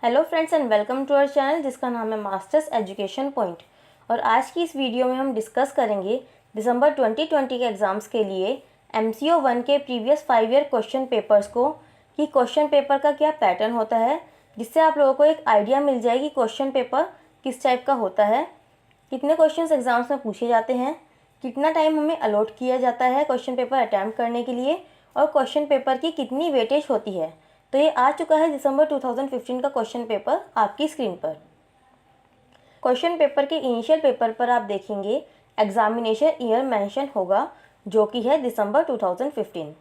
Hello friends and welcome to our channel जिसका नाम है मास्टर्स एजुकेशन पॉइंट। और आज की इस वीडियो में हम डिस्कस करेंगे दिसंबर 2020 के एग्ज़ाम्स के लिए MCO 1 के प्रीवियस 5 ईयर क्वेश्चन पेपर्स को कि क्वेश्चन पेपर का क्या पैटर्न होता है, जिससे आप लोगों को एक आइडिया मिल जाएगी क्वेश्चन पेपर किस टाइप का होता है, कितने क्वेश्चंस एग्ज़ाम्स में पूछे जाते हैं, कितना टाइम हमें अलॉट किया जाता है क्वेश्चन पेपर अटैम्प्ट करने के लिए और क्वेश्चन पेपर की कितनी वेटेज होती है। तो ये आ चुका है दिसंबर 2015 का क्वेश्चन पेपर आपकी स्क्रीन पर। क्वेश्चन पेपर के इनिशियल पेपर पर आप देखेंगे एग्जामिनेशन ईयर मेंशन होगा जो कि है दिसंबर 2015।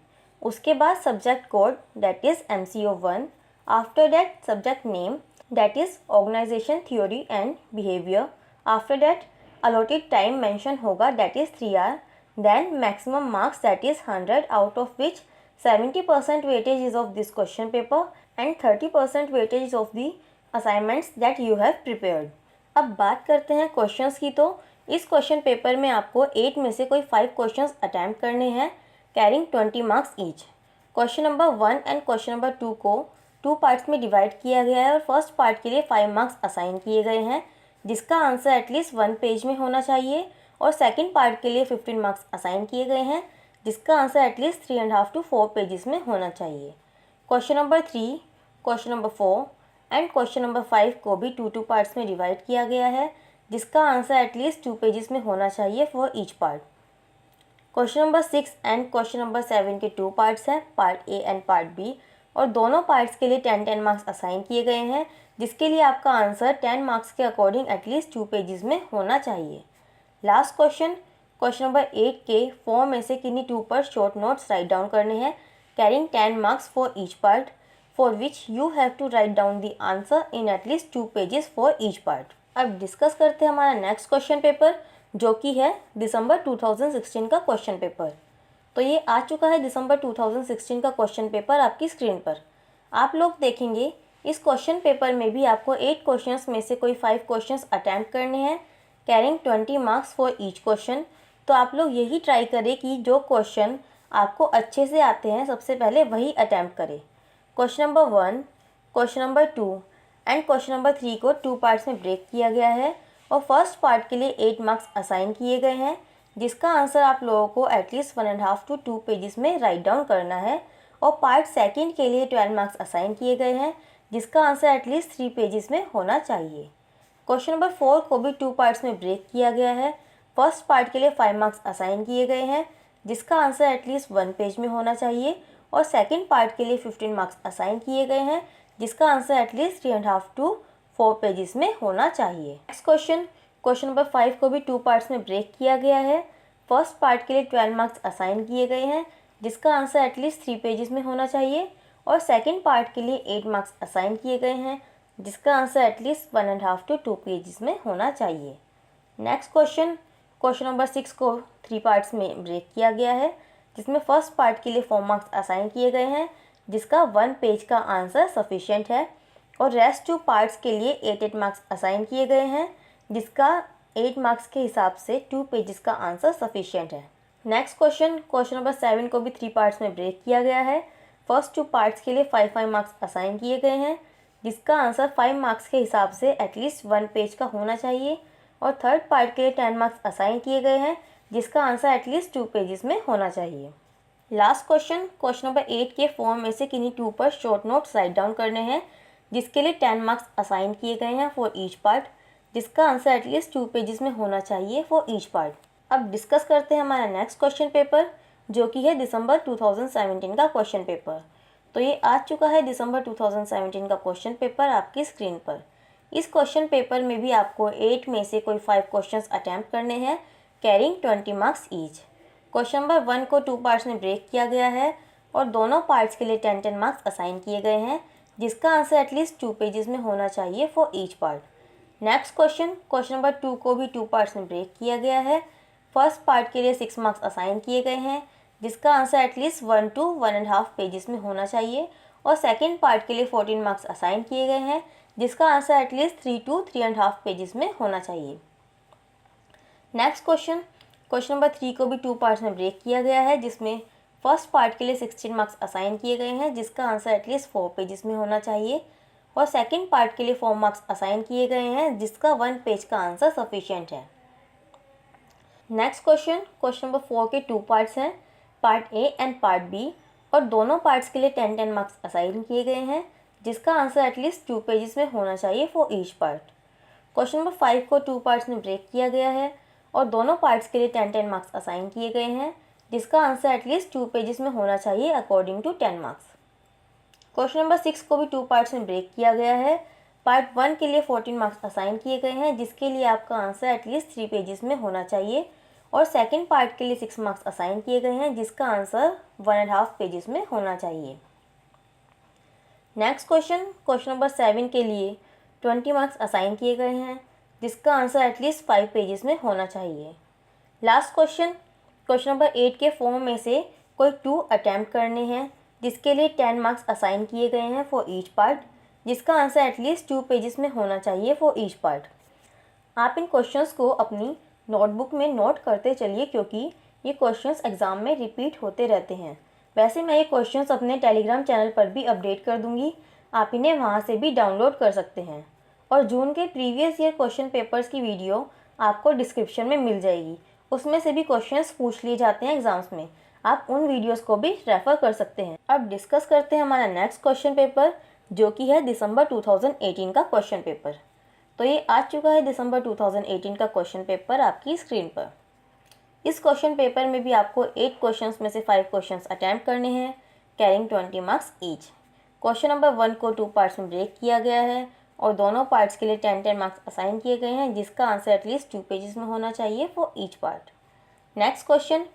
उसके बाद subject code that is MCO 1। After that subject name that is organization theory and behaviour. After that allotted time mention होगा that is 3 hour. Then maximum marks that is 100 out of which 70% weightage is of this question paper and 30% weightage is of the assignments that you have prepared। अब बात करते हैं questions की। तो इस question paper में आपको 8 में से कोई 5 क्वेश्चंस अटैम्प्ट करने हैं carrying 20 marks each. Question number 1 and question number 2 को 2 पार्ट्स में डिवाइड किया गया है और फर्स्ट पार्ट के लिए 5 मार्क्स असाइन किए गए हैं जिसका आंसर एटलीस्ट 1 पेज में होना चाहिए, और सेकेंड पार्ट के लिए 15 मार्क्स असाइन किए गए हैं जिसका आंसर एटलीस्ट 3.5 to 4 पेजेस में होना चाहिए। Question number 3, question number 4 and question number 5 को भी 2 पार्ट्स में डिवाइड किया गया है जिसका आंसर एटलीस्ट 2 पेजेस में होना चाहिए for each part. Question number 6 and question number 7 के 2 पार्ट्स हैं, part A and part B, और दोनों पार्ट्स के लिए 10 मार्क्स असाइन किए गए हैं जिसके लिए आपका आंसर 10 मार्क्स के अकॉर्डिंग एटलीस्ट 2 पेजेस में होना चाहिए। लास्ट क्वेश्चन नंबर 8 के 4 में से किन्हीं 2 पर शॉर्ट नोट्स राइट डाउन करने हैं carrying 10 marks for each part for which you have to write down the answer in at least 2 pages for each part. अब डिस्कस करते हैं हमारा नेक्स्ट क्वेश्चन पेपर जो कि है दिसंबर 2016 का क्वेश्चन पेपर। तो ये आ चुका है दिसंबर 2016 का क्वेश्चन पेपर आपकी स्क्रीन पर। आप लोग देखेंगे इस क्वेश्चन पेपर में भी आपको 8 क्वेश्चंस में से कोई 5 क्वेश्चंस अटैम्प्ट करने हैं carrying 20 marks for each question. तो आप लोग यही ट्राई करें कि जो क्वेश्चन आपको अच्छे से आते हैं सबसे पहले वही अटैम्प्ट करें। Question number 1, question number 2 and question number 3 को 2 पार्ट्स में ब्रेक किया गया है और फर्स्ट पार्ट के लिए 8 मार्क्स असाइन किए गए हैं जिसका आंसर आप लोगों को एटलीस्ट 1.5 to 2 पेजेस में राइट डाउन करना है, और पार्ट सेकेंड के लिए 12 मार्क्स असाइन किए गए हैं जिसका आंसर एटलीस्ट 3 पेजेस में होना चाहिए। क्वेश्चन नंबर 4 को भी 2 पार्ट्स में ब्रेक किया गया है। फर्स्ट पार्ट के लिए 5 मार्क्स असाइन किए गए हैं जिसका आंसर एटलीस्ट 1 पेज में होना चाहिए, और सेकंड पार्ट के लिए 15 मार्क्स असाइन किए गए हैं जिसका आंसर एटलीस्ट 3.5 to 4 पेजेस में होना चाहिए। नेक्स्ट क्वेश्चन नंबर 5 को भी 2 पार्ट्स में ब्रेक किया गया है। फर्स्ट पार्ट के लिए 12 मार्क्स असाइन किए गए हैं जिसका आंसर एटलीस्ट 3 पेजेस में होना चाहिए, और सेकेंड पार्ट के लिए 8 मार्क्स असाइन किए गए हैं जिसका आंसर एटलीस्ट 1.5 to 2 पेजेस में होना चाहिए। नेक्स्ट क्वेश्चन नंबर 6 को 3 पार्ट्स में ब्रेक किया गया है जिसमें फर्स्ट पार्ट के लिए 4 मार्क्स असाइन किए गए हैं जिसका 1 पेज का आंसर सफिशिएंट है, और रेस्ट 2 पार्ट्स के लिए 8 मार्क्स असाइन किए गए हैं जिसका 8 मार्क्स के हिसाब से 2 पेजेस का आंसर सफिशिएंट है। नेक्स्ट क्वेश्चन नंबर 7 को भी 3 पार्ट्स में ब्रेक किया गया है। फर्स्ट 2 पार्ट्स के लिए 5 मार्क्स असाइन किए गए हैं जिसका आंसर 5 मार्क्स के हिसाब से एटलीस्ट 1 पेज का होना चाहिए, और थर्ड पार्ट के लिए 10 मार्क्स असाइन किए गए हैं जिसका आंसर एटलीस्ट 2 पेजेस में होना चाहिए। लास्ट क्वेश्चन नंबर 8 के 4 में से किन्हीं 2 पर शॉर्ट नोट्स राइट डाउन करने हैं जिसके लिए 10 मार्क्स असाइन किए गए हैं फॉर ईच पार्ट जिसका आंसर एटलीस्ट 2 पेजेस में होना चाहिए फॉर ईच पार्ट। अब डिस्कस करते हैं हमारा नेक्स्ट क्वेश्चन पेपर जो कि है दिसंबर 2017 का क्वेश्चन पेपर। तो ये आ चुका है दिसंबर 2017 का क्वेश्चन पेपर आपकी स्क्रीन पर। इस क्वेश्चन पेपर में भी आपको 8 में से कोई 5 क्वेश्चंस अटैम्प्ट करने हैं carrying 20 marks each. Question number 1 को 2 पार्ट्स में ब्रेक किया गया है और दोनों पार्ट्स के लिए 10 मार्क्स असाइन किए गए हैं जिसका आंसर एटलीस्ट 2 पेजेस में होना चाहिए for each part. Next question number 2 को भी 2 पार्ट्स में ब्रेक किया गया है। फर्स्ट पार्ट के लिए 6 मार्क्स असाइन किए गए हैं जिसका आंसर एटलीस्ट 1 to 1.5 पेजेस में होना चाहिए, और सेकेंड पार्ट के लिए 14 मार्क्स असाइन किए गए हैं जिसका आंसर एटलीस्ट 3 to 3.5 पेजेस में होना चाहिए। नेक्स्ट क्वेश्चन नंबर 3 को भी 2 पार्ट्स में ब्रेक किया गया है जिसमें फर्स्ट पार्ट के लिए 16 मार्क्स असाइन किए गए हैं जिसका आंसर एटलीस्ट 4 पेजेस में होना चाहिए, और सेकंड पार्ट के लिए 4 मार्क्स असाइन किए गए हैं, जिसका 1 पेज का आंसर सफिशिएंट है। नेक्स्ट क्वेश्चन नंबर 4 के 2 पार्ट्स हैं, part A and part B, और दोनों पार्ट्स के लिए 10-10 मार्क्स असाइन किए गए हैं, जिसका आंसर एटलीस्ट 2 पेजेस में होना चाहिए for each part. Question number 5 को 2 पार्ट्स में ब्रेक किया गया है और दोनों पार्ट्स के लिए 10-10 मार्क्स असाइन किए गए हैं, जिसका आंसर एटलीस्ट 2 पेजेस में होना चाहिए according to 10 marks. Question number 6 को भी 2 पार्ट्स में ब्रेक किया गया है। पार्ट 1 के लिए 14 मार्क्स असाइन किए गए हैं, जिसके लिए आपका आंसर एटलीस्ट 3 पेजेस में होना चाहिए, और सेकंड पार्ट के लिए 6 मार्क्स असाइन किए गए हैं, जिसका आंसर 1.5 पेजेस में होना चाहिए। नेक्स्ट क्वेश्चन नंबर 7 के लिए 20 मार्क्स असाइन किए गए हैं, जिसका आंसर एटलीस्ट 5 पेजेस में होना चाहिए। लास्ट क्वेश्चन नंबर 8 के फॉर्म में से कोई 2 अटैम्प्ट करने हैं, जिसके लिए 10 मार्क्स असाइन किए गए हैं फॉर ईच पार्ट, जिसका आंसर एटलीस्ट 2 पेजेस में होना चाहिए फॉर ईच पार्ट। आप इन क्वेश्चंस को अपनी नोटबुक में नोट करते चलिए, क्योंकि ये क्वेश्चंस एग्ज़ाम में रिपीट होते रहते हैं। वैसे मैं ये क्वेश्चंस अपने टेलीग्राम चैनल पर भी अपडेट कर दूंगी, आप इन्हें वहाँ से भी डाउनलोड कर सकते हैं। और जून के प्रीवियस ईयर क्वेश्चन पेपर्स की वीडियो आपको डिस्क्रिप्शन में मिल जाएगी, उसमें से भी क्वेश्चंस पूछ लिए जाते हैं एग्जाम्स में, आप उन वीडियोस को भी रेफ़र कर सकते हैं। अब डिस्कस करते हैं हमारा नेक्स्ट क्वेश्चन पेपर, जो कि है दिसंबर 2018 का क्वेश्चन पेपर। तो ये आ चुका है दिसंबर 2018 का क्वेश्चन पेपर आपकी स्क्रीन पर। इस क्वेश्चन पेपर में भी आपको 8 क्वेश्चंस में से 5 क्वेश्चंस अटैम्प्ट करने हैं, carrying 20 marks each. Question number 1 को 2 पार्ट्स में ब्रेक किया गया है और दोनों पार्ट्स के लिए 10-10 मार्क्स असाइन किए गए हैं, जिसका आंसर एटलीस्ट 2 पेजेस में होना चाहिए for each part. Next question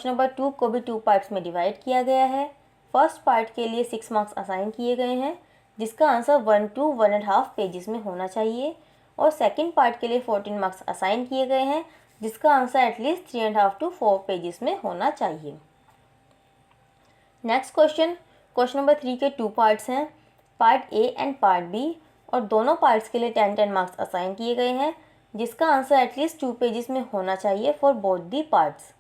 number 2 को भी 2 पार्ट्स में डिवाइड किया गया है। फर्स्ट पार्ट के लिए 6 मार्क्स असाइन किए गए हैं, जिसका आंसर 1 to 1.5 पेजेस में होना चाहिए, और सेकंड पार्ट के लिए 14 मार्क्स असाइन किए गए हैं, जिसका आंसर एटलीस्ट 3.5 to 4 पेजेस में होना चाहिए। नेक्स्ट क्वेश्चन नंबर 3 के 2 पार्ट्स हैं, part A and part B, और दोनों पार्ट्स के लिए 10-10 मार्क्स असाइन किए गए हैं, जिसका आंसर एटलीस्ट 2 पेजेस में होना चाहिए for both the parts.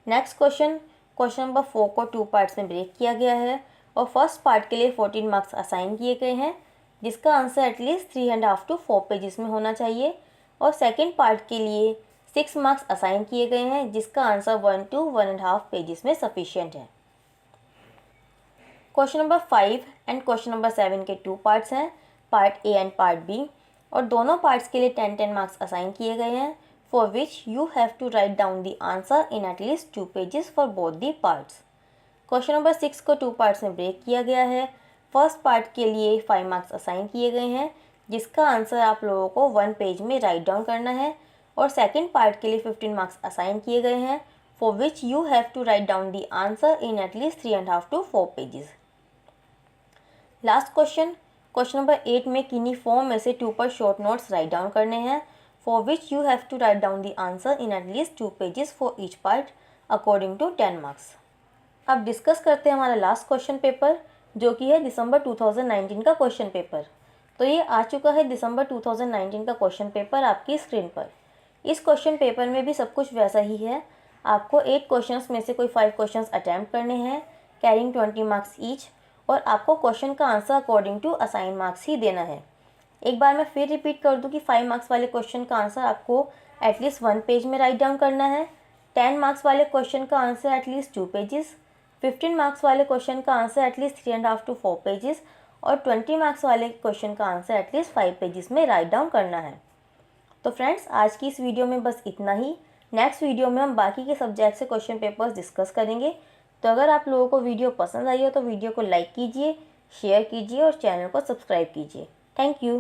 Next question number 4 को 2 पार्ट्स में ब्रेक किया गया है और फर्स्ट पार्ट के लिए 14 मार्क्स असाइन किए गए हैं, जिसका आंसर एटलीस्ट 3.5 to 4 पेजेस में होना चाहिए, और सेकंड पार्ट के लिए 6 मार्क्स असाइन किए गए हैं, जिसका आंसर 1 to 1.5 पेजेस में सफिशिएंट है। Question number 5 and question number 7 के 2 पार्ट्स हैं, part A and part B, और दोनों पार्ट्स के लिए 10-10 मार्क्स असाइन किए गए हैं, for which you have to write down the answer in at least 2 pages for both the parts. Question number 6 को 2 पार्ट्स में ब्रेक किया गया है। फर्स्ट पार्ट के लिए 5 मार्क्स असाइन किए गए हैं, जिसका आंसर आप लोगों को 1 पेज में राइट डाउन करना है, और सेकंड पार्ट के लिए 15 मार्क्स असाइन किए गए हैं, for which you have to write down the answer in at least 3.5 to 4 pages. Last question number 8 में किन्हीं फॉर्म में से 2 पर शॉर्ट नोट्स राइट डाउन करने हैं, for which you have to write down the answer in at least 2 pages for each part according to 10 marks. अब discuss करते हैं हमारा लास्ट क्वेश्चन पेपर, जो कि है दिसंबर 2019 का क्वेश्चन पेपर। तो ये आ चुका है दिसंबर 2019 का क्वेश्चन पेपर आपकी स्क्रीन पर। इस क्वेश्चन पेपर में भी सब कुछ वैसा ही है, आपको 8 क्वेश्चंस में से कोई 5 क्वेश्चंस अटैम्प्ट करने हैं, कैरिंग 20 मार्क्स ईच, और आपको क्वेश्चन का answer according to assign marks ही देना है। एक बार मैं फिर रिपीट कर दूं कि 5 मार्क्स वाले क्वेश्चन का आंसर आपको एटलीस्ट 1 पेज में राइट डाउन करना है, 10 मार्क्स वाले क्वेश्चन का आंसर एटलीस्ट 2 पेजेस, 15 मार्क्स वाले क्वेश्चन का आंसर एटलीस्ट 3.5 to 4 पेजेस, और 20 मार्क्स वाले क्वेश्चन का आंसर एटलीस्ट 5 पेजेस में राइट डाउन करना है। तो फ्रेंड्स, आज की इस वीडियो में बस इतना ही। नेक्स्ट वीडियो में हम बाकी के सब्जेक्ट से क्वेश्चन पेपर्स डिस्कस करेंगे। तो अगर आप लोगों को वीडियो पसंद आई हो तो वीडियो को लाइक कीजिए, शेयर कीजिए और चैनल को सब्सक्राइब कीजिए। Thank you.